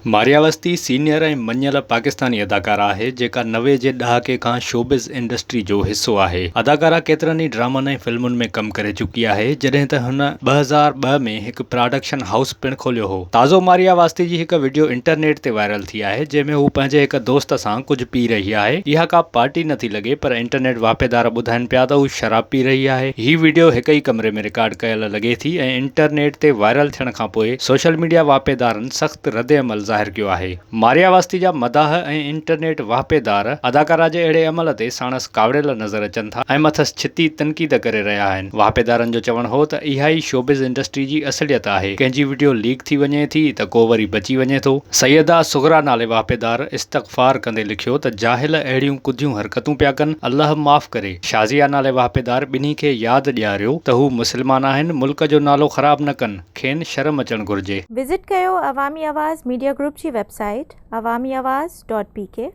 Maria Awasthi senior ऐं मञियल पाकिस्तानी अदाकारा आहे जेका 90 जे ॾहाके खां शोबिज़ इंडस्ट्री जो हिसो आहे। अदाकारा केतिरनि ई ड्रामनि ऐं फिल्मुनि में कमु करे चुकी आहे, जॾहिं त हुन 2002 में हिकु प्रोडक्शन हाउस पिणु खोलियो हो। ताज़ो मारिया अवस्थी जी हिकु वीडियो इंटरनेट ते वायरल थी आहे, जंहिंमें हू पंहिंजे हिकु दोस्त सां कुझु पी रही आहे। इहा का पार्टी नथी लॻे, पर इंटरनेट वापेदार ॿुधाइनि पिया त हू शराब पी रही आहे। ही वीडियो हिकु ई कमरे में रिकॉर्ड कयल लॻे थी ऐं इंटरनेट ते वायरल थियण खां पोइ सोशल मीडिया वापेदारनि सख़्तु रद्द अमल ज़ाहिर कियो आहे। मारिया अवस्थी जा मदाह ऐं इंटरनेट वापेदार अदाकारा जे अहिड़े अमल ते साणस कावड़ियल नज़र अचनि था ऐं मथसि छिती तनक़ीद करे रहिया आहिनि। वापेदारनि जो चवणु हो त इहा ई शोबिज़ इंडस्ट्री जी असलियत आहे। कंहिंजी वीडियो लीक थी वञे थी त को वरी बची वञे थो। सैयदा सुगरा नाले वापेदार इस्तग़फ़ार कंदे लिखियो त जाहिल अहिड़ियूं कुदियूं हरकतूं पिया कनि, अल्लाह माफ़ करे। शाज़िया नाले वापेदार ॿिन्ही खे यादि ॾियारियो त हू मुस्लमान आहिनि, मुल्क जो नालो ख़राब न कनि, खेनि शर्म अचणु घुरिजे। विज़िट कयो अवामी आवाज़ मीडिया ग्रुप जी वेबसाइट awamiawaz.pk।